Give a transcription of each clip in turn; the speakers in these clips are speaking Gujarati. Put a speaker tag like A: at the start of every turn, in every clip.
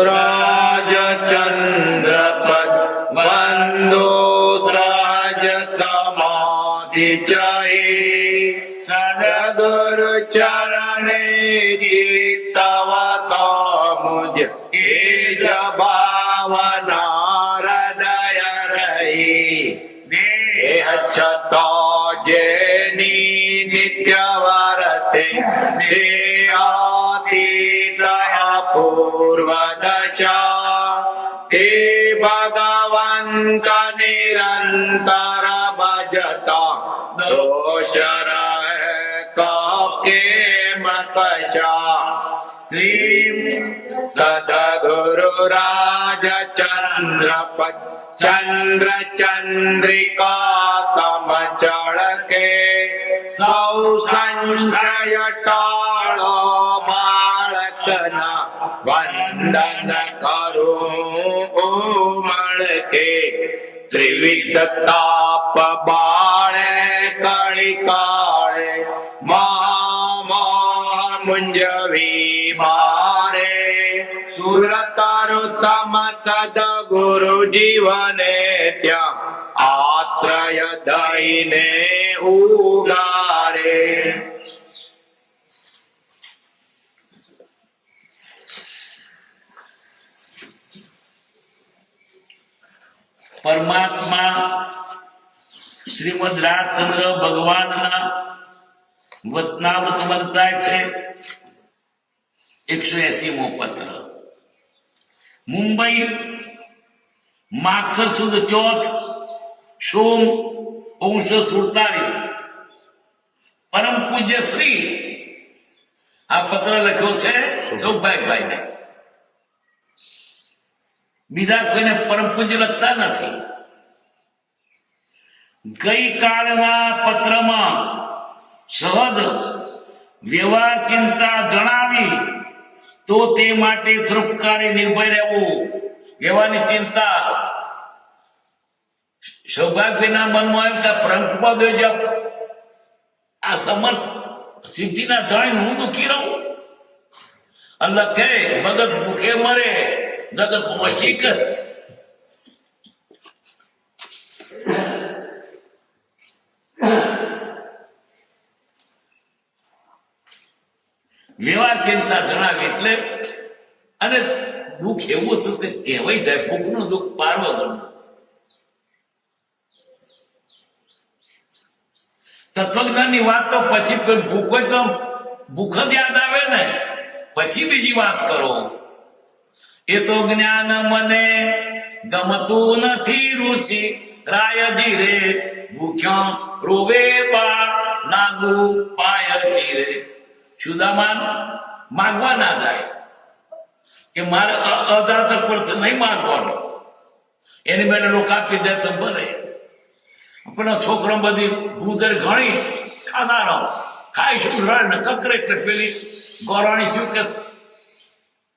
A: राजचन्द्रपद वन्दो राज समाधि जये सद्गुरु चरणे चित्तवसा मुझ एज भावना हृदय रही देह छता जेनी नित्य वर्ते देहातीत पूर्व दशा ते भगवंत निरंतर भजता दोष के मकशा श्री सद्गुरु राजचन्द्रपद चंद्र चंद्रिका समचल के सौ संशय टाळो बाळकना वंदन करो उमळ के त्रिविध ताप बाळे कळी काळे महामोह मुंजवी मारे सुरतारु समसद गुरु जीवने त्या आश्रय दईने उगारे।
B: परमात्मा श्रीमद રાજચંદ્ર ભગવાનના વતનાવૃત વંચાય છે 180મો પત્ર મુંબઈ માગસર સુદ ચોથ સોમ 1947 પરમ પૂજ્ય શ્રી આ પત્ર લખ્યો છે સૌભાગ્યભાઈને બીજા કોઈને પરમ પૂજ્ય લખતા નથી। ગઈકાલના પત્રમાં સહજ વ્યવહાર ચિંતા જણાવી તો તે માટે સૃપકારી નિર્ભય રહેવું વ્યવહારની ચિંતા સૌભાગ્યના મનમાં એમ કે પ્રંકપદ આ સમર્થ સિદ્ધિના ધણી હું દુઃખી રહું અલ્લાહ કહે ભગત ભૂખે મરે જગત વશીકર। વ્યવહાર ચિંતા જણાવી એટલે અને દુઃખ એવું હતું તે કહેવાય જાય ભૂખનું દુઃખ પાર વગરનું। તત્વજ્ઞાનની વાત તો પછી ભૂખ હોય તો ભૂખ જ યાદ આવે ને પછી બીજી વાત કરો। એ તો જ્ઞાન મને ગમતું નથી રુચિ રાયજી રે ભૂખ્યો રોવે બાળ નાગુ પાયજી રે। સુદામાન માગવા ના જાય કે મારે અજાતક પર નહીં માગવાનું એની બેને લોકો આપી દે તો ભલે પણ છોકરો બધી ભૂદર ઘણી ખાનારો ખાય શું રળ ને કકરે એટલે પેલી ગોરાણી શું કે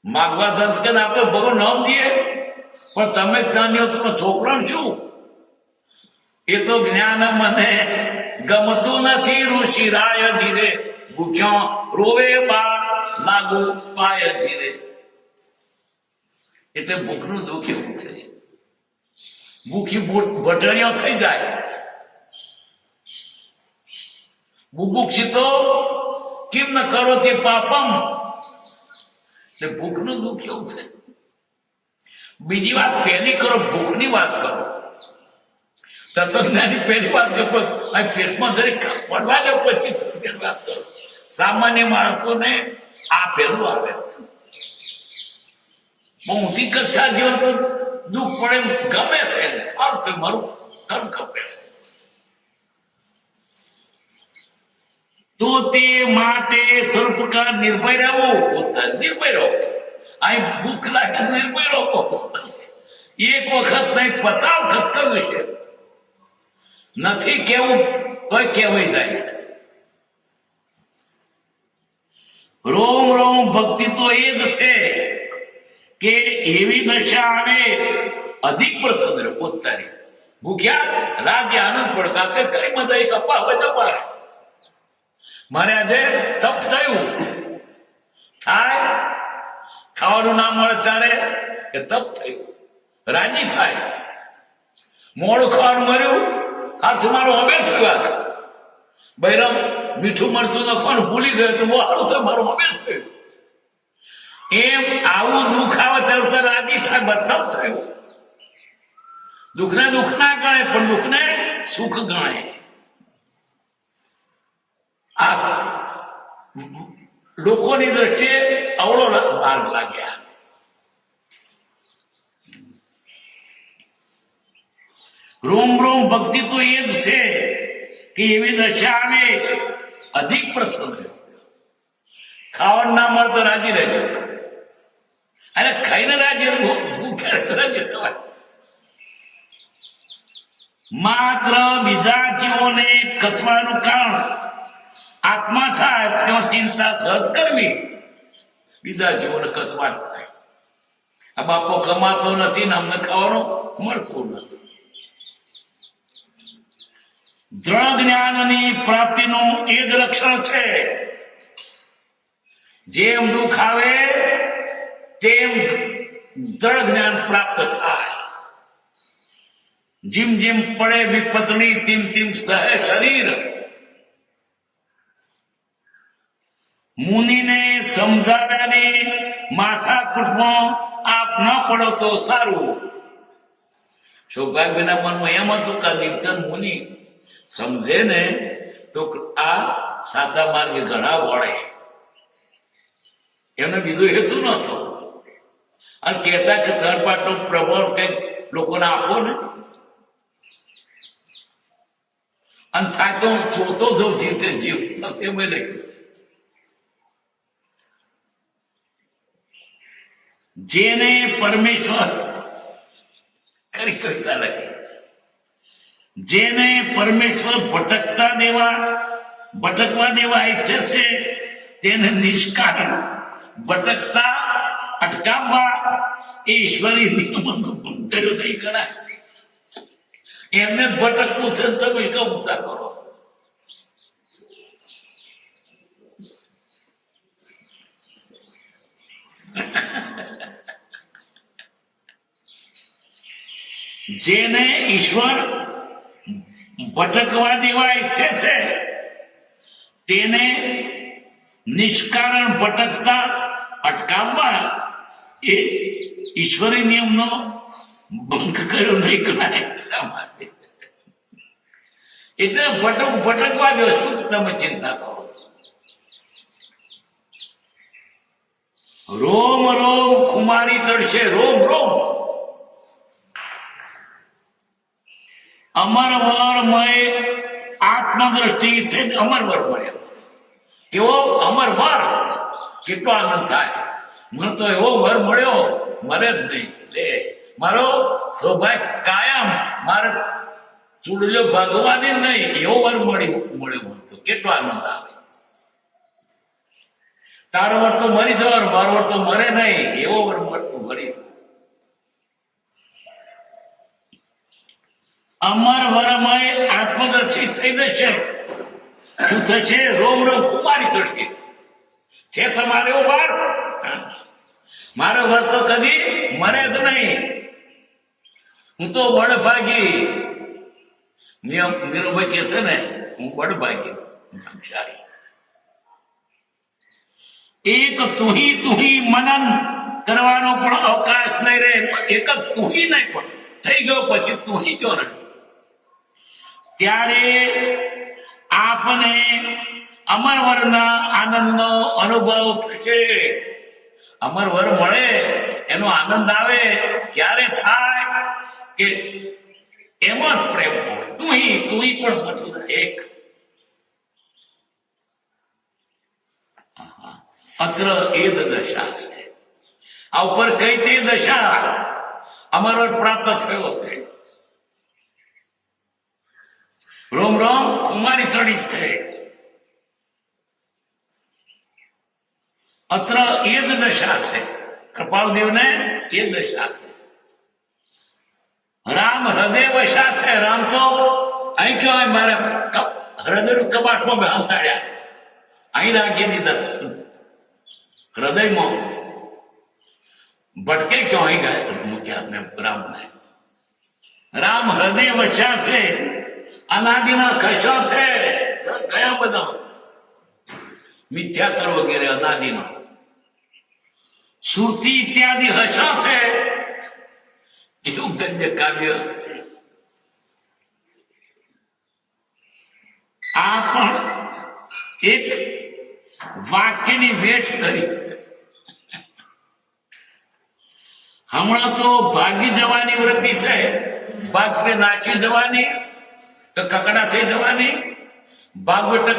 B: માગવા દંત કે આપણે ભગવાન નામ દઈએ પણ તમે ત્યાં છોકરાને શું એ તો જ્ઞાન મને ગમતું નથી રુચિ રાય ધીરે ભૂખ્યો રોવે બાળ લાગુ પાય ધીરે। એટલે ભૂખનું દુઃખ એવું છે ભૂખી બટરીઓ ખાઈ જાય બુભુક્ષિતો કેમ ન કરો તે પાપમ એટલે ભૂખનું દુઃખ એવું છે। બીજી વાત પહેલી કરો ભૂખની વાત કરો તત્વજ્ઞાની પહેલી વાત કે પેટમાં જરી પડવા દે પછી વાત કરો। સામાન્ય માણસોને આ પહેલું આવે છે બહુ ઊંધી કક્ષા જીવન તો દુઃખ પડે ગમે છે અર્થ મારું કર્મ ખપે છે તો તે માટે સર્વપ્રકાર નિર્ભય રહેવું નિર્ભય રહો। અહીં ભૂખ લાગે તો નિર્ભય રહો એક વખત નહીં 50 વખત કહ્યું છે નથી કેવું તોય કહેવાય જાય છે। રોમ રોમ ભક્તિ તો એ જ છે કે એવી દશા આવે અધિક પ્રસન્ન પોતાની ભૂખ્યા રાજ્ય આનંદ પડકાતે કરી બધા એક અપા બધા પારે મારે આજે તપ થયું થાય ખાવાનું ના મળે ત્યારે એ તપ થયું, રાજી થાય. મોડું ખાવાનું મળ્યું, હાથ મારું હવે થયું. બૈરમ મીઠું મળતું નખવાનું ભૂલી ગયો તો બહુ સારું થયું, મારું હવે થયું. એમ આવું દુઃખ આવે ત્યારે રાજી થાય, તપ થયું. દુઃખને દુઃખ ના ગણે, પણ દુઃખને સુખ ગણે. આ લોકોની દ્રષ્ટિએ અવળો માર્ગ લાગ્યા. રોમ રોમ ભક્તિ તો એ જ છે કે એવી દશા આવે અધિક પ્રસન્ન રહ્યો. ખાવાનું ના મળે તો રાજી રહેજો, અને ખાઈને રાજી રાજી થવાય. માત્ર બીજા જીવોને કચવાનું કારણ આત્મા થાય ત્યાં ચિંતા સહજ કરવી, બીજા જીવોને કચવાટ થાય. આ બાપો કમાતો નથી ને અમને ખાવાનું મળતું નથી. દ્રઢ જ્ઞાનની પ્રાપ્તિનું એ જ લક્ષણ છે. જેમ દુઃખ આવે તેમ દ્રઢ જ્ઞાન પ્રાપ્ત થાય. જીમ જીમ પડે વિપત્ની તીમ તીમ સહે શરીર. મુનિને સમજાવ્યાને માથા કૂટમાં આપ ન પડો તો સારું. સૌભાગ્યના મનમાં એમ હતું કે દીપચંદ મુનિ સમજે ને તો આ સાચા માર્ગે ઘણા વળે. એમને બીજો હેતુ નતો. અને કહેતા કે થર્ડ પાર્ટ નો પ્રભાવ કઈક લોકોને આપો ને, અને થાય તો જોતો જવું, જીવતે જીવ. બસ એમ લખ્યું છે. જેને પરમેશ્વર કરી કવિતા લખી, જેને પરમેશ્વર ભટકવા દેવા ઈચ્છે છે તેને નિષ્કારણ ભટકતા અટકાવવા એ ઈશ્વરી નિયમોનો ભંગ કર્યો નહીં ગણાય. એમને ભટકવું છે, તમે ઊંચા કરો છો. જેને ઈશ્વર ભટકવા દેવા ઈચ્છે છે તેને નિષ્કારણ ભટકતા અટકાવવા એ ઈશ્વરી નિયમનો ભંગ કર્યો નહીં ગણાય. એટલે ભટકવા દો. શું તમે ચિંતા કરો છો? રોમ રોમ ખુમારી તળશે, રોમ રોમ અમરવરમય આત્મદ્રષ્ટિ થઈ અમરવર મળ્યો. કેવો અમરવર! કેટલો આનંદ થાય. મને તો એવો વર મળ્યો, મરે જ નહીં. લે મારો સૌભાગ્ય કાયમ, મારે ચૂડલ્યો ભાગવાની નહીં, એવો વર મળ્યો મને તો કેટલો આનંદ આવે. તારો વર તો મરી જવાનો, મારો વર તો મરે નહીં, એવો વર મળીશું. અમર વરમય આત્મદર્શિત થઈ જશે. શું થશે? રોમ રોમ કુમારી તડકે છે તમારે એવો વાર. મારો વર તો કદી મરે જ નહીં. હું તો બળભાગી, મીરુભાઈ કે છે ને, હું બળભાગી ભાગશાળી. એક તુહી મનન કરવાનો પણ અવકાશ નહીં રહે. એક જ તુહી નહીં પણ થઈ ગયો પછી તુહી ગયો રહે. ત્યારે આપને અમરવરના આનંદનો અનુભવ થશે. અમરવર મળે એનો આનંદ આવે ક્યારે થાય કે એમ જ પ્રેમ હોય. તુહી પણ મઠું એક. અત્ર એ જ દશા છે. આ ઉપર કઈ તે દશા અમરવર પ્રાપ્ત થયો છે. રોમ રોમ કુમારી તળી છે. અત્ર એ જ દશા છે. કૃપાળદેવને એ દશા છે. રામ હૃદય વશા છે. રામ તો અહીં કહેવાય મારે હૃદયનું કબાટમાં બેહાંતાડ્યા, અહીં રાખી દીધા હૃદયમાં. ભટકે ક્यों અહીં ગયા મૂક્યા આપણે રામને? રામ હૃદય વસ્યા છે, અનાદિના કશા છે, કયા બધા મિથ્યાતર વગેરે અનાદિના સુરતી ઇત્યાદિ હશા છે, એવું ગદ્ય કાવ્ય છે. આ પણ એક વાક્યની વેઠ કરી છે. હમણાં તો ભાગી જવાની વૃત્તિ છે, ભાગને નાચી જવાની તો કકડા થઈ જવાની, ભાગવું એટલે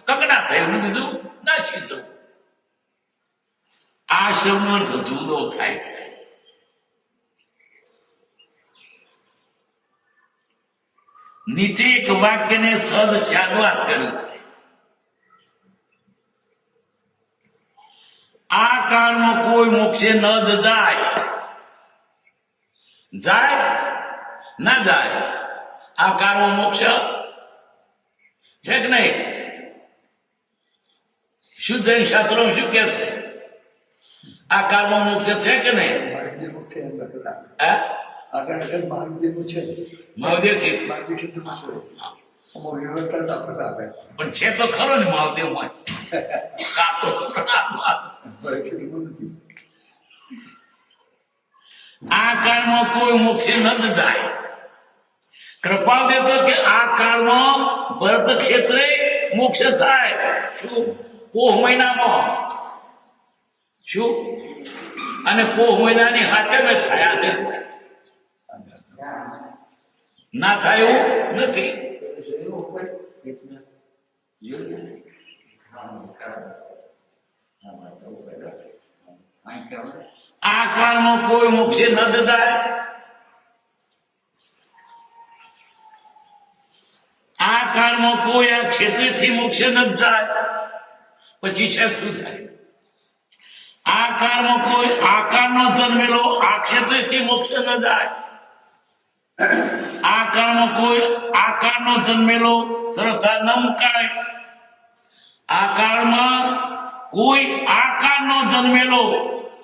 B: કકડા થઈ, બીજું નાચી જવું. આ શબ્દનો અર્થ જુદો થાય છે. નીચે એક વાક્યને સદ શાદવાત કર્યું છે. આ કાળમાં કોઈ મોક્ષે ન જ જાય. જાય ના જાય? આ કાળમાં મોક્ષ છે કે નહીં? શું જૈન શાસ્ત્રો શું કે છે? આ કાળમાં મોક્ષ છે કે નહીં? મહાદેવ છે પણ છે તો ખરો ને મહાદેવ માં. આ કાળમાં કોઈ મોક્ષે ન જાય. કૃપાલ દેતો કે આ કાળમાં ભરત ક્ષેત્રે મોક્ષ થાય. શું? પોહ મહિનામાં. શું? અને પોહ મહિનાની હાથે મેં થયા છે. ના થાય એવું નથી. આ કાળમાં કોઈ મોક્ષે ન જાય. આ કાળમાં કોઈ આ ક્ષેત્રથી મોક્ષે ન જાય. પછી છે શું થાય? આ કાળમાં કોઈ આકારનો જન્મેલો આ ક્ષેત્રથી મોક્ષે ન જાય. આ કાળમાં કોઈ આકારનો જન્મેલો સરળતા ન મુકાય. આ કાળમાં કોઈ આકારનો જન્મેલો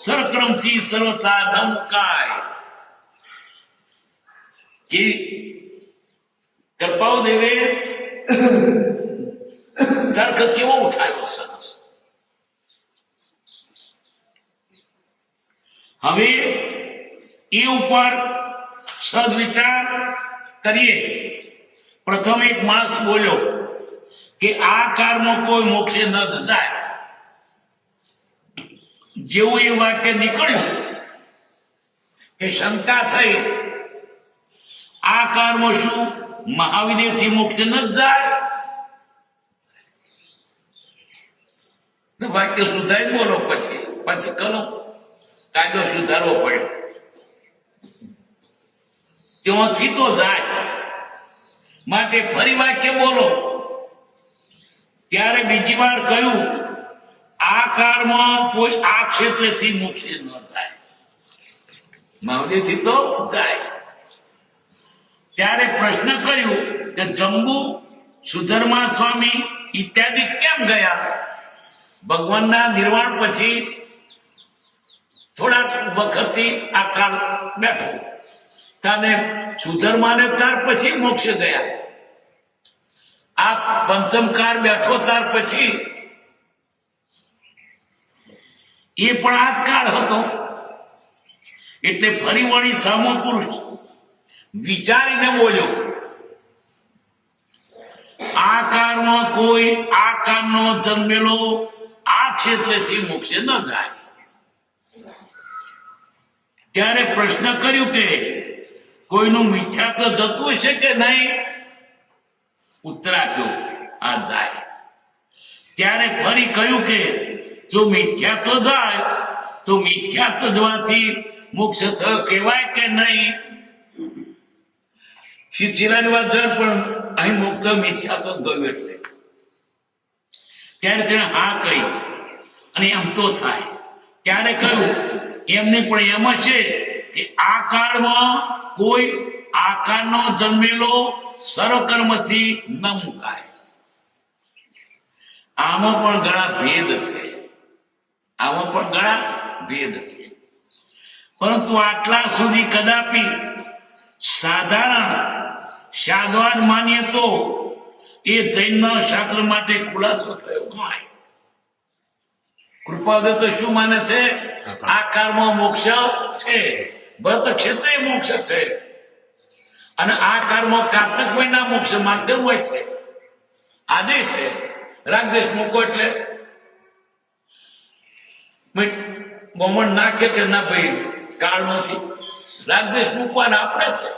B: સરક્રમથી સર્વતા ન મુકાય. કે કૃપાલ દેવે તર્ક કેવો ઉઠાવ્યો સરસ. હવે એ ઉપર સદવિચાર કરીએ. પ્રથમ એક માણસ બોલ્યો કે આ કાળમાં કોઈ મોક્ષે ન જાય. જેવું એ વાક્ય નીકળ્યું કે શંકા થઈ, આ કાળમાં શું મહાવિદેવથી મોક્ષે ન જાય? તો વાક્ય સુધારી બોલો, પછી કરો કાયદો સુધારવો પડે. ત્યાંથી તો જાય માટે ફરી વાક્ય બોલો. ત્યારે બીજી વાર કહ્યું આ કાળમાં કોઈ આ ક્ષેત્રથી મોક્ષે ન જાય. મહાદેવથી તો જાય. ત્યારે પ્રશ્ન કર્યું કે જંબુ સુધર્મા સ્વામી ઇત્યાદિ કેમ ગયા? ભગવાનના નિર્વાણ પછી થોડા વખતથી આ કાળ બેઠો તાને સુધર્માને ત્યાર પછી મોક્ષે ગયા. આ પંચમ કાળ બેઠો ત્યાર પછી એ પણ આ જ કાળ હતો. એટલે ફરી વળી સામો પુરુષ વિચારીને બોલ્યો આ કાળમાં કોઈ આ કાળનો જન્મેલો આ ક્ષેત્રથી મોક્ષે ન જાય. ત્યારે પ્રશ્ન કર્યું કે કોઈનું મિથ્યાત્વ જતું હશે કે નહીં? ઉત્તર આપ્યો આ જાય. ત્યારે ફરી કહ્યું કે જો મિથ્યાત્વ જાય તો મિથ્યાત્વ જવાથી મોક્ષ થયો કહેવાય કે નહીં? શીતશિલાની વાત જર પણ અહીં મોક્ષ મિથ્યાત્વ ગયું એટલે ત્યારે તેણે હા કહી અને એમ તો થાય. ત્યારે કહ્યું એમને પણ એમ છે કે આ કાળમાં કોઈ આકારનો જન્મેલો સર્વકર્મથી ન મુકાય. આમાં પણ ઘણા ભેદ છે. પરંતુ આટલા સુધી કદાપી સાધારણ સાદવાદ માનીએ તો એ જૈન શાસ્ત્ર માટે ખુલાસો થયો. કોણ કૃપાદેવ તો શું માને છે? આ કાળમાં મોક્ષ છે, ભરત ક્ષેત્રે મોક્ષ છે, અને આ કાળમાં કાર્તક મહિના મોક્ષ માત્ર હોય છે, આજે છે. રાગદેશ મૂકો એટલે બમણ ના કે ના ભાઈ કાળ નથી, રાગદેશ મૂકવાના આપણે છે,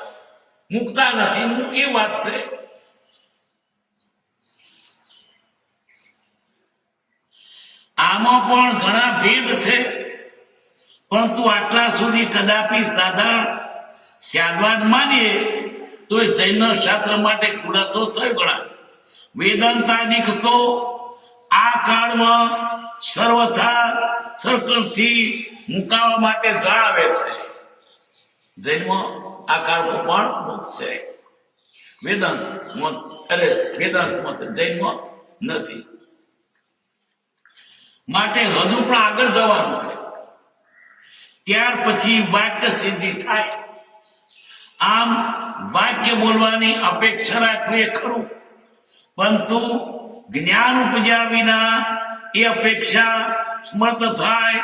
B: મૂકતા નથી. એ વાત છે. આમાં પણ ઘણા ભેદ છે, પરંતુ આટલા સુધી કદાપી સાધારણ સાદવાદ માનીએ તો એ જૈન શાસ્ત્ર માટે ખુલાસો થયો. ઘણા વેદાંતાદિક તો આ કાળમાં સર્વથા સર્કલથી મુકાવા માટે જણાવે છે. જૈનમાં આ કાળમાં પણ મુક્ત છે. વેદાંતમાં છે, જૈનમાં નથી. માટે હજુ પણ આગળ જવાનું છે. ત્યાર પછી વાક્ય સિદ્ધિ થાય. આમ વાક્ય બોલવાની અપેક્ષા રાખવી એ ખરું, પરંતુ જ્ઞાન ઉપજ્યા વિના એ અપેક્ષા સ્મૃત થાય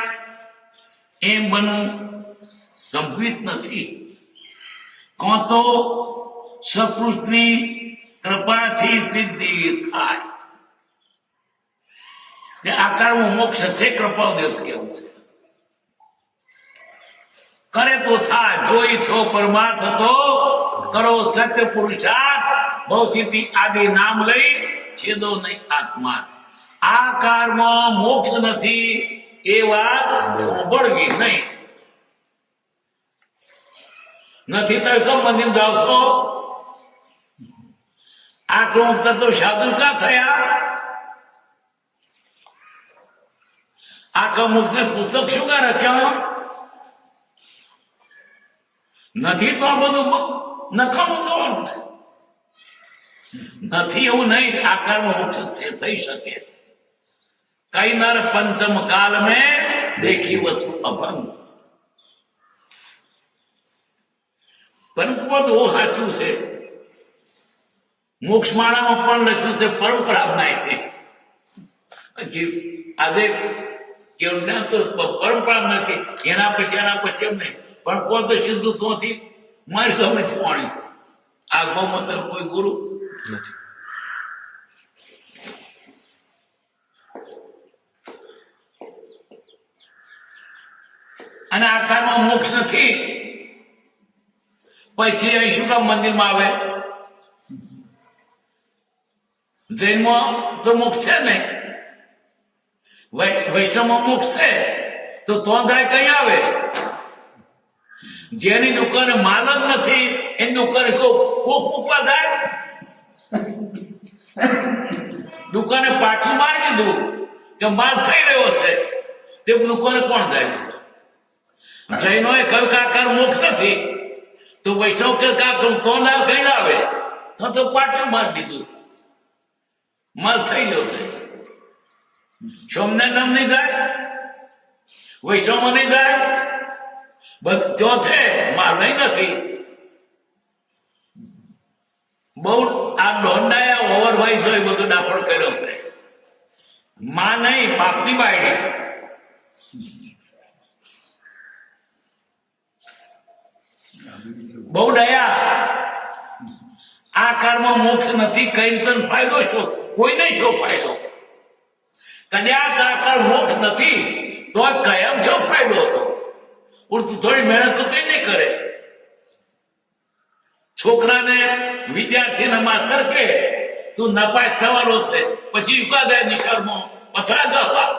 B: એમ બનવું સંભવિત નથી. કોણ તો સપુરુષની કૃપાથી સિદ્ધિ થાય. આકારમાં મોક્ષ છે, કૃપાદેવ કેવું છે. કરે તો થાય, જોઈ છો પરમાર્થ તો કરો સત્ય પુરુષાર્થ, ભૌતિથી આદિ નામ લઈ છેદો નહીં આત્મા. આ કાળમાં મોક્ષ નથી એ વાત સાંભળવી નહીં. નથી તો કેમ મંદિર જાવ છો? આટલું મુક્ત તો સાધુ કા થયા? આ મુક્ત પુસ્તક શું કા રચાણ નથી? તો આ બધું નકામું થવાનું ને નથી. એવું નહીં. આકારમાં મોક્ષ છે, થઈ શકે છે. કઈ નર પંચમ કાલ મેં દેખી વસ્તુ અભંગ. પરંતુ બધું સાચું છે. મોક્ષ માળામાં પણ લખ્યું છે પરંપરા અપનાય. આજે કેવું તો પરંપરા નથી, એના પછી એમ નહીં. પણ કોઈ તો સીધું તોથી મારી સામે થવાની છે. આ ગૌમતર કોઈ ગુરુ નથી. અને આ કાળમાં મોક્ષ નથી, પછી અહીં શું કામ મંદિરમાં આવે? જૈનમાં તો મોક્ષ છે ને, વૈષ્ણવમાં મોક્ષ છે, તો જાય કઈ આવે? જેની દુકાને માલ જ નથી એની દુકાને કોક મૂકવા જાય? દુકાને પાછું મારી દીધું કે માલ થઈ રહ્યો છે, તે દુકાને કોણ જાય? જૈનોએ કહ્યું કે આકાર મોક્ષ નથી, તો વૈષ્ણવ કે તો ના કઈ આવે? તો પાછું મારી દીધું, માલ થઈ ગયો છે. સોમને નામ નહીં જાય, વૈષ્ણવમાં નહીં જાય, બધો છે, માલ નહીં નથી. બહુ આ દોંડાયા ઓવરવાઇઝ હોય બધું ડાફળ કર્યો છે. માં નહીં, પાપની બાયડી. બહુ દયા. આ કાળમાં મોક્ષ નથી, કઈ તને ફાયદો છો? કોઈને શું ફાયદો? કદાચ આ કાળ મોક્ષ નથી તો કાયમ શું ફાયદો હતો? તું થોડી મહેનત તો નહીં કરે. છોકરાને વિદ્યાર્થીને માસ્તર કે તું નપાસ થવાનો છે, પછી ઉકા જાય નિશાળમાં પથરા ગવા.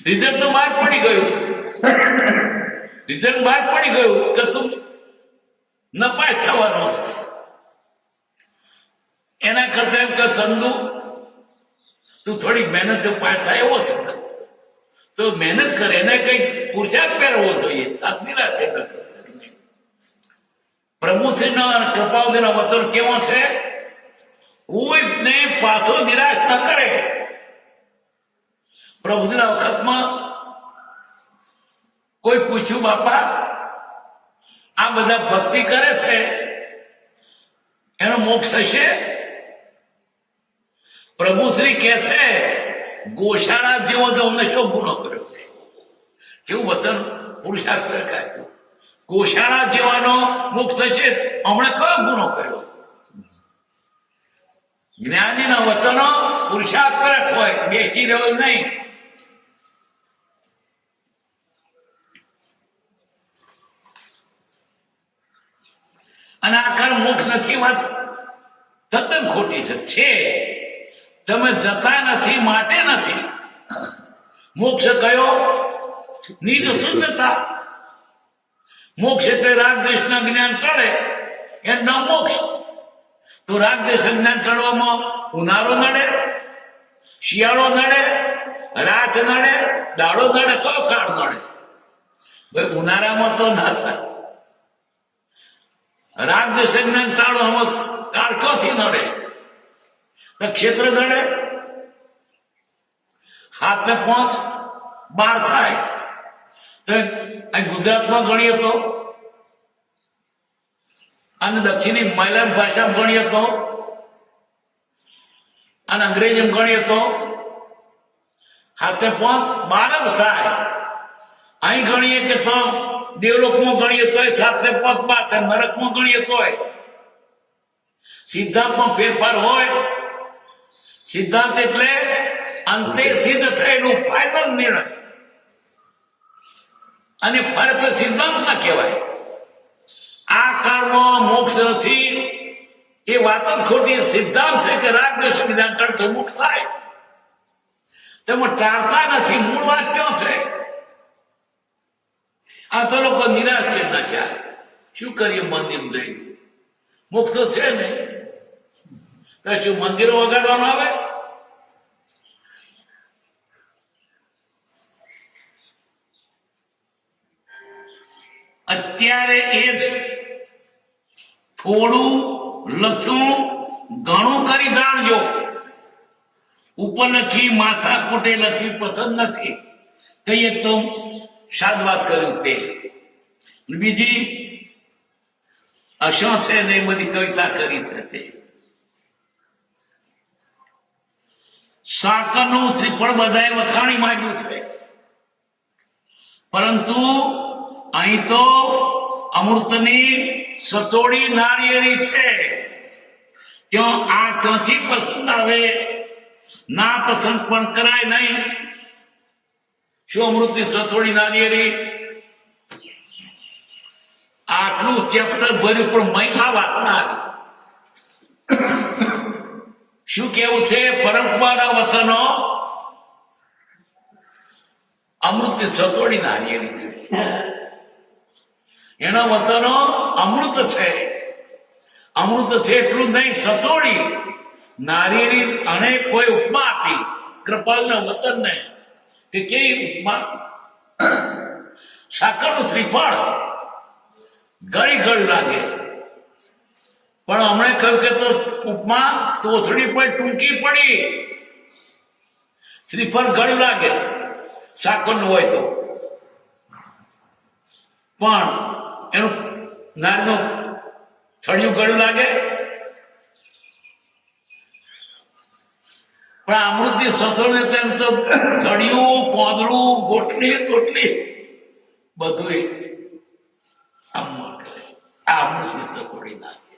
B: રિઝલ્ટ તો બહાર પડી ગયું, રિઝલ્ટ બહાર પડી ગયું કે તું નપાસ થવાનો છે. એના કરતા એમ કે ચંદુ તું થોડી મહેનત જો પાસ થાય એવો છે તો મહેનત કરે, એને કઈ પુરુષાર્થ પહેરવો જોઈએ. આજની રાતે પ્રભુશ્રીનો કૃપાવતીનો વચન કેવો છે? કોઈને પાછો નિરાશ ન કરે. પ્રભુજીના વખતમાં કોઈ પૂછ્યું, બાપા આ બધા ભક્તિ કરે છે એનો મોક્ષ થશે? પ્રભુશ્રી કે છે ગોશાળા જેવો તો અમને શું ગુનો કર્યો, કેવું વતન પુરુષાર્થ કર્યો, ગોશાળા જેવાનો મુક્ત થશે, હમણાં કયો ગુનો કર્યો છે? જ્ઞાનીના વતનો પુરુષાર્થ પરક હોય, બેસી રહ્યો નહીં. અને આખર મોક્ષ નથી વાત તદ્દન ખોટી છે. તમે જતા નથી માટે નથી. મોક્ષ કયો? નિજ શુદ્ધતા. મોક્ષ એટલે રાગદ્વેષના જ્ઞાન ટળે એ ન મોક્ષ. તો રાગદ્વેષ જ્ઞાન ટળવામાં ઉનાળો નડે, શિયાળો નડે, રાત નડે, દાડો નડે, કયો કાળ નડે? ભાઈ ઉનાળામાં તો ના થાય. રાગદ્વેષ જ્ઞાન ટાળો આમાં કાળ ક્યાંથી નડે? તો ક્ષેત્ર નડે, 7 ને 5 12 થાય. તો અહીં ગુજરાતમાં ગણીએ તો અને દક્ષિણી મલયાલમ ભાષામાં ગણીએ તો અને અંગ્રેજીમાં ગણીએ તો 7 ને 5 12 જ થાય. અહીં ગણીએ કે તો દેવલોકમાં ગણીએ તોય 7 ને 5 12 થાય, નરકમાં ગણીએ તોય. સિદ્ધાંતમાં ફેરફાર હોય. સિદ્ધાંત એટલે અંતે સિદ્ધ થયેલું ફાઇનલ નિર્ણય, અને ફરક સિદ્ધાંત ના કહેવાય. આ કાળમાં મોક્ષ નથી એ વાત જ ખોટી. સિદ્ધાંત છે કે રાગદ્વેષ જ્ઞાન ટળતું મુક્ત થાય. તમે ટાળતા નથી, મૂળ વાત ક્યાં છે? આ તો લોકો નિરાશ કરી નાખ્યા. શું કરીએ મંદિર જઈને? મોક્ષ છે ને તો શું મંદિરો વગાડવામાં આવે? અત્યારે એ જ થોડું લખ્યું ઘણું કરી જાણજો. ઉપર લખી માથા કૂટે લખી પસંદ નથી. કહીએ તો સાદ વાત કર્યું તે. બીજી અશા છે ને એ બધી કવિતા કરી છે તે. સાકરનું શ્રીફળ બધાએ વખાણી માંગ્યું છે, પરંતુ અહીં તો અમૃતની સચોડી નાળિયેરી છે. ત્યાં આ ક્યાંથી પસંદ આવે? ના પસંદ પણ કરાય નહીં. શું અમૃતની સચોડી નાળિયેરી? આટલું ચેપ્ટર ભર્યું પણ મૈથા વાત ના આવી. શું કેવું છે? પરંપરા વચનો અમૃતની સચોડી નાળિયેરી છે. એના વચનો અમૃત છે. અમૃત છે એટલું નહીં, સચોડી નાળિયેરી. અને કોઈ ઉપમા આપી કૃપાલના વતનને કે કેવી ઉપમા? સાકરનું શ્રીફળ ગળી ગળી લાગે, પણ હમણે કહ્યું કે તો ઉપમા તોથડી પર ટૂંકી પડી. શ્રીફળ ગળ્યું લાગે સાકરનું હોય તો, પણ એનું નારનું થળિયું ગળ્યું લાગે. પણ અમૃતની સથોડી તેમ તો થળિયું, પોદરું, ગોટલી, ચોટલી બધું આમ કરે. આ અમૃતની સથોડી નાખે.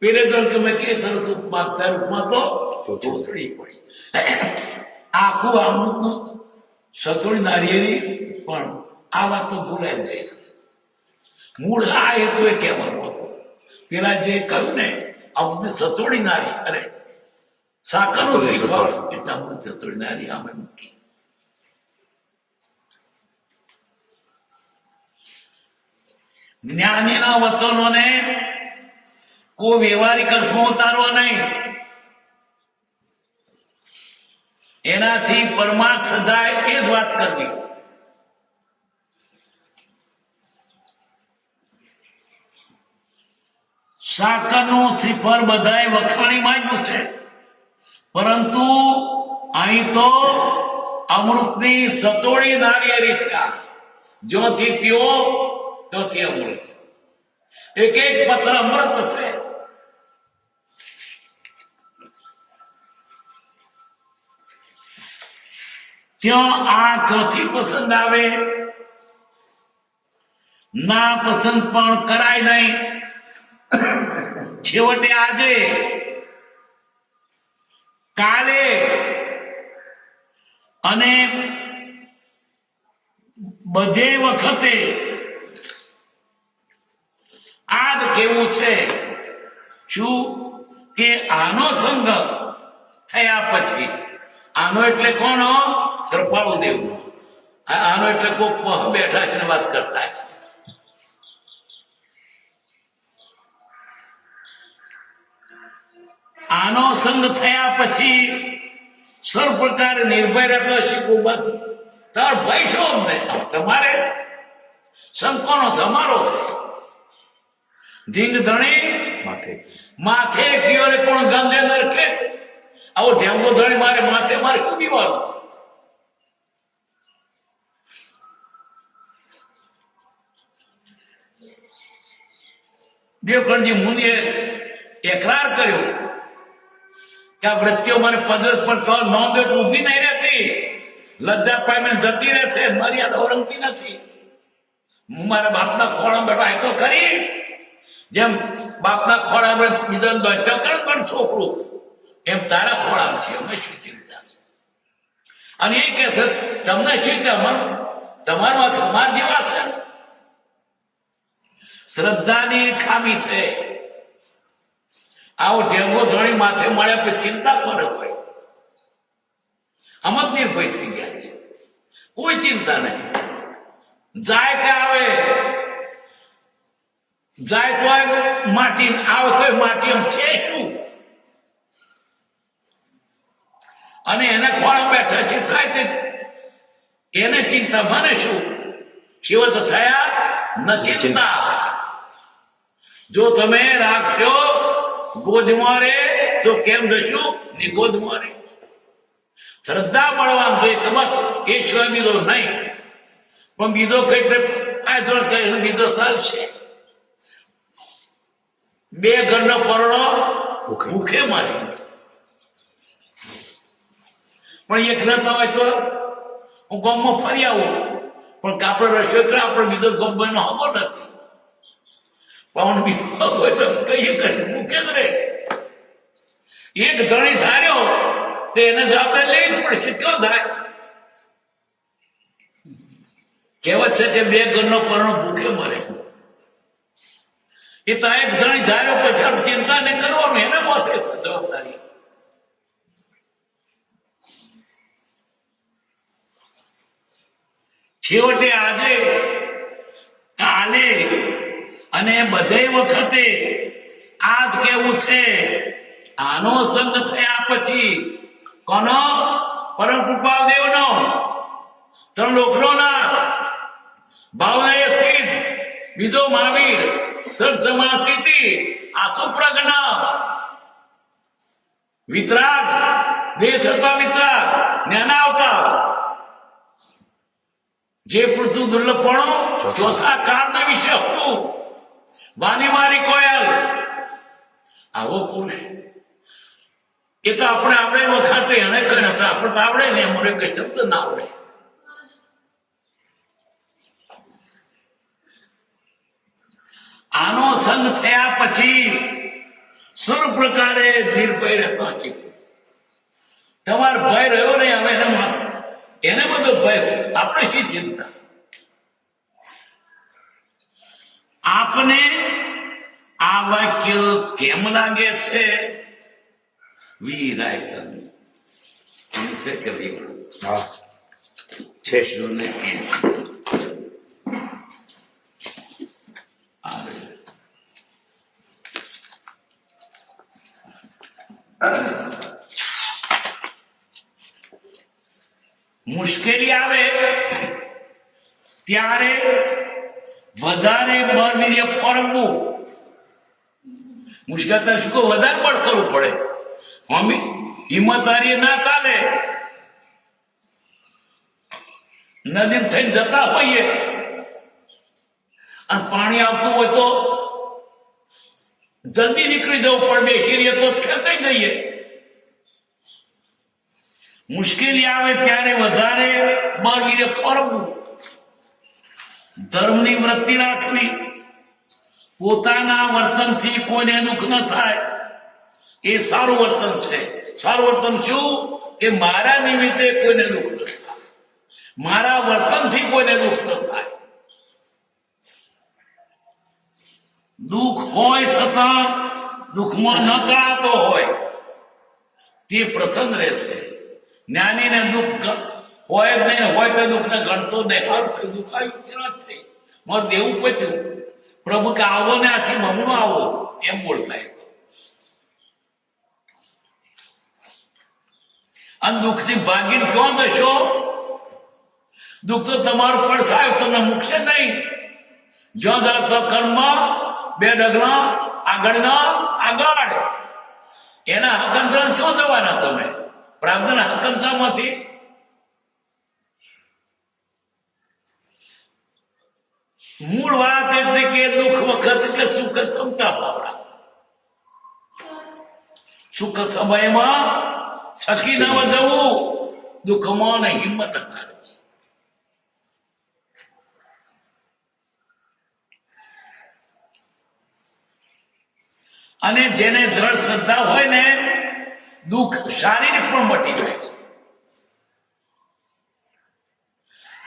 B: પેલે તો કે મેં કે સરસ ઉપમા રૂપમાં તો ચોથડી પડી. આખું અમૃતનું સથોડી નારિયેરી. પણ આ વાત તો ભૂલાઈ જાય છે. મૂળ આ હેતુ એ કહેવાનું હતું. પેલા જે કહ્યું ને અમૃતની સથોડી નારી, અરે સાકરનું શ્રીફળ એટલે અમૃત સથોડી નારી આમે મૂકી. જ્ઞાનીના વચનોને કોઈ વ્યવહારિક અર્થમાં ઉતારવા નહીં. એનાથી પરમાર્થ સદાય એ જ વાત કરવી. સાકરનું શ્રીફળ બધાએ વખાણી માંગ્યું છે, પરંતુ અહીં તો અમૃતની સતોડી નાળિયેરી છે. જ્યોથી પીઓ ત્યોથી અમૃત. એક એક પત્ર અમૃત છે. ત્યાં આ ક્યાંથી પસંદ આવે? ના પસંદ પણ કરાય નહીં. છેવટે આજે કાલે અને બધે વખતે આજ કેવું છે શું કે આનો સંગ થયા પછી, આનો એટલે કોનો? કૃપાળુ દેવનો. આનો એટલે કોઈ બેઠા છે વાત કરતા. આનો સંગ થયા પછી સર્વ પ્રકારે નિર્ભય રહેતો શીખવું બંધ. તાર ભાઈ છો અમને, તમારે સંગ કોનો? તમારો છે. ધીંગ ધણી માથે ગયો રે પણ ગંગે નરકે. આવો ઢેંગો ધણી મારે માથે મારે શું પીવાનું? દેવકરણજી મુનિએ એકરાર કર્યો કે આ વૃત્તિઓ મને પદરત પર તો નોંધ ઊભી નહીં રહેતી, લજ્જા પામીને જતી રહે છે, મર્યાદા ઓળંગતી નથી. હું મારા બાપના ખોળા બેઠા તો કરી, જેમ બાપના ખોળા બીજા દોસ્તો કરે પણ છોકરું, એમ તારા ખોળા છે. અમે શું ચિંતા છે? અને એ કે છે તમને ચિંતા તમારા તમારા જેવા છે. શ્રદ્ધાની ખામી છે. આવો ઢેંગો ધણી માથે મળ્યા પછી ચિંતા કોને હોય? અમત નિર્ભય થઈ ગયા છે. કોઈ ચિંતા નહીં. જાય કે આવે, જાય તો માટી, આવે તો માટી. એમ છે શું? અને એને ખોળા બેઠા છે થાય તે એને ચિંતા. મને શું શિવત થયા ન ચિંતા. જો તમે રાખશો ગોદમાં રે તો કેમ જશું? ની ગોદમાં રે. શ્રદ્ધા બળવાન જોઈએ કે બસ એ સિવાય બીજો નહીં. પણ બીજો કઈ બીજો ચાલશે. બે ઘરનો પરણો ભૂખે મારે. પણ એક નતા હોય તો હું ગામમાં ફરી આવું, પણ આપણે રસોઈ કરે આપણે બીજો ગમવાનો ખબર નથી. પણ બીજો હોય તો કઈ કરી મૂકે જ રે. એક ધણી ધાર્યો તો એને જવાબદારી લેવી પડશે. કયો થાય? કહેવત છે કે બે ઘરનો પરણો ભૂખે મરે. એ તો એક ધણી ધાર્યો પછી ચિંતા નહીં કરવાનું, એને માથે છે જવાબદારી. છેવટે આજે કાલે અને બધે વખતે આજ કેવું છે? આનો સંગ થયા પછી કોનો? પરમ કૃપાદેવનો, ત્રણ લોકનો નાથ, ભાવના એ સિદ્ધ, બીજો મહાવીર, સર્વસમાધિતિ, આસુ પ્રજ્ઞ, વિતરાગ, દેહ છતાં વિતરાગ, જ્ઞાનાવતાર. જે પૃથ્વી દુર્લભપણો ચોથા કાળના વિશે હતું. વાની મારી કોયલ. આવો પુરુષ એ તો આપણે આવડે વખતે એને કર્યો હતો. આપણે તો આવડે ને, મને કઈ શબ્દ ના આવડે. આનો સંગ થયા પછી સર્વ પ્રકારે નિર્ભય રહેતો શીખવું. તમારો ભય રહ્યો નહીં હવે એને માથે, એને બધો ભય. આપણે શી ચિંતા? આપને આ વાક્ય કેમ લાગે છે? વીરાયતન છે કે છે શું ને મુશ્કેલી આવે ત્યારે વધારે બળવીર્ય ફરવું. મુશ્કેલ શું વધારે બળ કરવું પડે. મમ્મી હિંમત હારી ના ચાલે. નદી થઈને જતા હોઈએ અને પાણી આવતું હોય તો જલ્દી નીકળી જવું પણ બેસી રહીએ તો ખેંચાઈ જઈએ. મુશ્કેલી આવે ત્યારે વધારે બળવીરે ફરવું, ધર્મની વૃત્તિ રાખવી, પોતાના વર્તનથી કોઈને દુઃખ ન થાય એ સારું વર્તન છે. સારું વર્તન શું કે મારા નિમિત્તે કોઈને દુઃખ ન થાય, મારા વર્તનથી કોઈને દુઃખ ન થાય. દુઃખ હોય છતાં દુઃખમાં ન તળાતો હોય તે પ્રસન્ન રહે છે. જ્ઞાનીને દુઃખ હોય જ નહીં, હોય તો દુઃખને ગણતો નહીં. સારું થયું, દુઃખ આવ્યું કે નથી, મારું દેવું પત્યું, પ્રભુ કે આવો ને આથી બમણો આવો, એમ બોલતા. અને દુઃખથી ભાગીને ક્યાં જશો? દુઃખ તો તમારું પણ થાય, તમને મૂકશે નહીં. જ્યાં જાત કર્મ બે ડગલા આગળના આગળ, એના હકંતરા ક્યાં જવાના તમે? પ્રાર્થના હકંતામાંથી મૂળ વાત એટલે કે દુઃખ વખત કે સુખ ક્ષમતા પાવડા. સુખ સમયમાં છકી ન વધવું, દુઃખમાં હિંમત કરવી. અને જેને દ્રઢ શ્રદ્ધા હોય ને, દુઃખ શારીરિક પણ મટી જાય છે.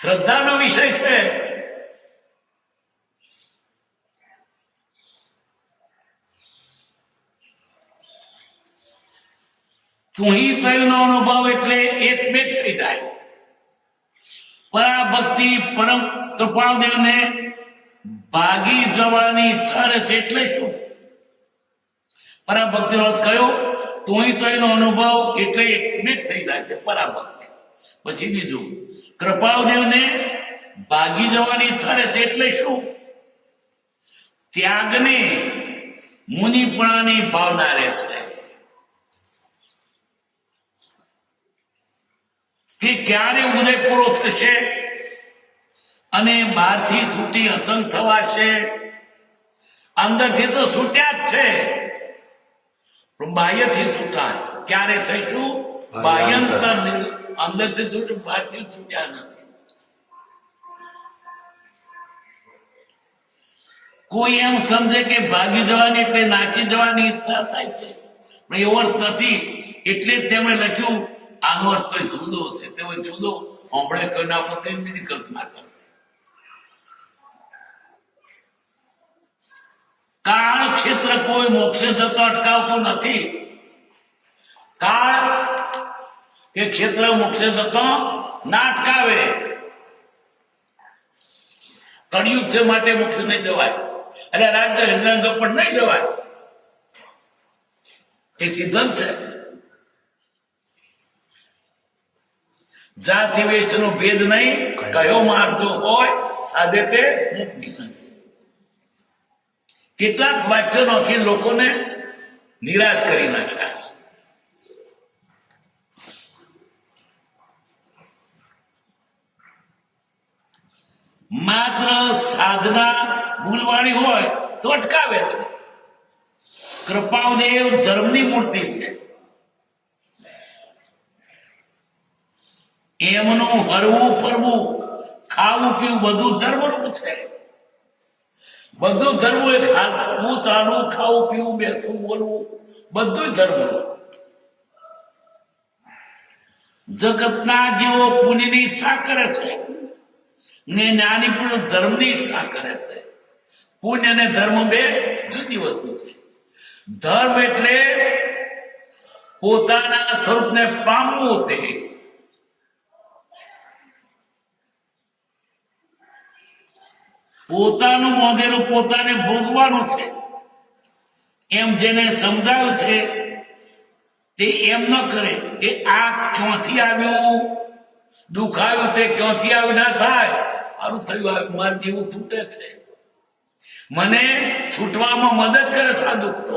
B: શ્રદ્ધાનો વિષય છે. તુહી તયનો અનુભવ એટલે એકમેક થઈ જાય. પરાભક્તિ પરમ કૃપાળદેવને ભાગી જવાની ઈચ્છા રહે એટલે શું? પરાભક્તિનો અર્થ કયો? તુહી તયનો અનુભવ એટલે એકમેક થઈ જાય તે પરાભક્તિ. પછી બીજું, કૃપાળદેવને ભાગી જવાની ઈચ્છા રહે એટલે શું? ત્યાગને મુનિપણાની ભાવના રહે છે કે ક્યારે ઉદય પૂરો થશે અને બહારથી છૂટી અસંગ થવાશે. અંદરથી તો છૂટ્યા જ છે, પણ બાહ્યથી છૂટા ક્યારે થઈશું? બાહ્યંતર, અંદરથી છૂટ્યું, બહારથી છૂટ્યા નથી. કોઈ એમ સમજે કે ભાગી જવાની એટલે નાખી જવાની ઈચ્છા થાય છે, પણ એવો અર્થ નથી. એટલે જ તેમણે લખ્યું આનો અર્થ કોઈ જુદો છે, તેવો જુદો આપણે કોઈના પર કઈ બીજી કલ્પના કરતી. કાળ ક્ષેત્ર કોઈ મોક્ષે જતો અટકાવતો નથી. કાળ કે ક્ષેત્ર મોક્ષે જતો ના અટકાવે. કળિયુગ છે માટે મોક્ષ નહીં જવાય, અને રાજ્ય હિરણ્ય પણ નહીં જવાય. એ સિદ્ધાંત છે. જાતિ વેચનો ભેદ નહીં, કયો માર્ગ હોય સાધે તે મુક્તિ. કેટલાક વાક્યો નાખી લોકોને નિરાશ કરી નાખ્યા છે. માત્ર સાધના ભૂલવાળી હોય તો અટકાવે છે. કૃપાળદેવ ધર્મની મૂર્તિ છે. એમનું હરવું ફરવું, ખાવું પીવું બધું ધર્મરૂપ છે. બધું ધર્મ, એક હાથવું ચાલવું, ખાવું પીવું, બેસવું બોલવું બધું ધર્મરૂપ. જગતના જીવો પુણ્યની ઈચ્છા કરે છે ને જ્ઞાની પુરુષ ધર્મની ઈચ્છા કરે છે. પુણ્ય અને ધર્મ બે જુદી વસ્તુ છે. ધર્મ એટલે પોતાના સ્વરૂપને પામવું, તે પોતાનું મોંઘેલું પોતાને ભોગવાનું છે. એમ જેને સમજાવ્યું છે તે એમ ન કરે કે આ ક્યાંથી આવ્યું, દુઃખ આવ્યું તે ક્યાંથી આવ્યું ના થાય. મારું થયું આવ્યું, મારું જેવું છૂટે છે, મને છૂટવામાં મદદ કરે છે આ દુઃખ. તો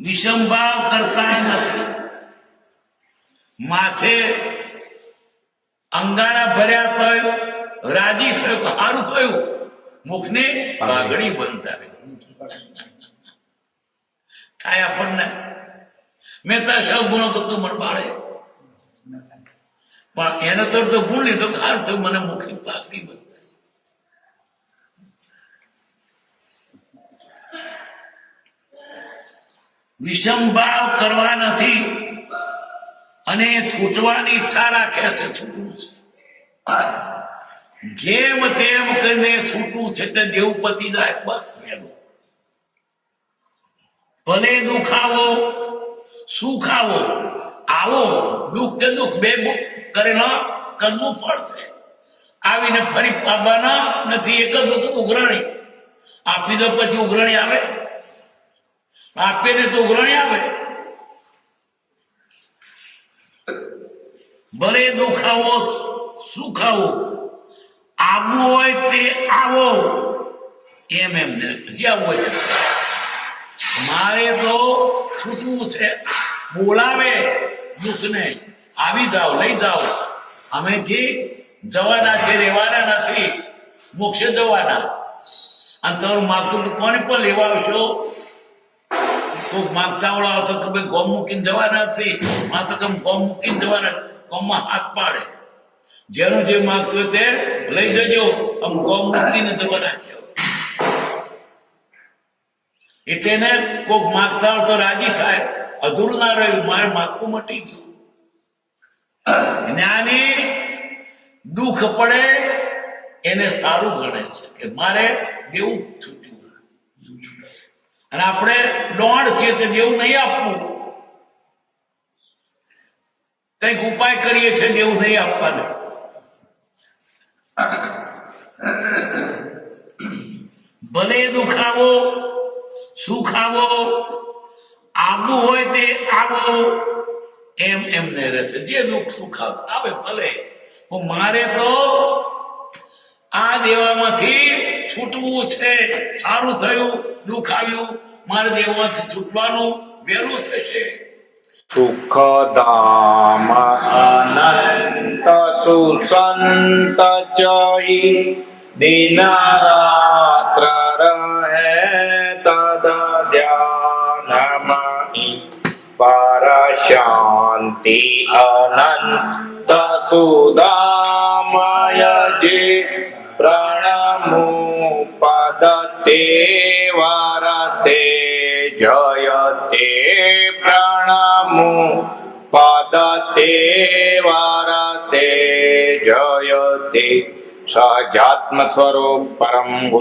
B: વિષમભાવ કરતા નથી. માથે અંગારા ભર્યા તો રાજી થયો, સારું થયું, મુખને પાઘડી બંધાવી થાય આપણને. મહેતા સાહેબ ગુણો કરતો મને બાળે, પણ એને તો ગુણ લીધો કે સારું થયું, મને મુખની પાઘડી બંધાવી. વિષમ ભાવ કરવા નથી અને છૂટવાની ઈચ્છા રાખે છે. છૂટવું છે જેમ તેમ કરીને છૂટવું છે એટલે દેવું પતી જાય બસ. ભલે દુઃખ આવો સુખ આવો, આવો દુઃખ કે દુઃખ બે કરેલા કરવું પડશે. આવીને ફરી પાવાના નથી. એક જ વખત ઉઘરાણી આપી દો પછી ઉઘરાણી આવે, આપે ને તો ઉઘરાણી આવે. ભલે દુઃખ આવો સુખ આવો, આવવું હોય તે આવો, એમ એમ જે આવવું હોય તે. મારે તો છૂટવું છે. બોલાવે દુઃખને, આવી જાઓ, લઈ જાઓ. અમે જે જવાના છે, રહેવાના નથી, મોક્ષે જવાના. અને તમારું માગતું કોને પણ લેવા આવશો? કોઈ માગતા વાળો આવતો કે ભાઈ ગોમ મૂકીને જવાના નથી, માં તો કેમ ગોમ મૂકીને જવાના, ગોમમાં હાથ પાડે. જેનું જે માગતું હોય તે લઈ જજો, આમ ગોમ મૂકીને જવાના છે. એટલે ને કોઈક માગતા હોય તો રાજી થાય, અધૂરું ના રહ્યું, મારે માગતું મટી ગયું. જ્ઞાની દુઃખ પડે એને સારું ગણે છે કે મારે દેવું છૂટ્યું. અને આપણે દોડ છીએ તે દેવું નહીં આપવું, કઈક ઉપાય કરીએ છીએ દેવું નહીં આપવાનું. ભલે દુખાવો સુખ આવો, આવવું હોય તે આવો, એમ એમ નહીં રહે છે. જે દુઃખ સુખ આવે ભલે, પણ મારે તો આ દેવામાંથી છૂટવું છે. સારું થયું, દુઃખ આવ્યું, મારે દેવામાંથી છૂટવાનું વહેલું થશે.
A: સુખધામ અનંત સુસંત ચઈ દિનરાત્ર રહે તદ ધ્યાનમઈ પર શાંતિ અનંત સુદામય જે પ્રણમુ પદ તે વારતે જયતે પ્રણમુ પદ તે વારતે જયતે સહજાત્મ સ્વરૂપ પરમ ગુરુ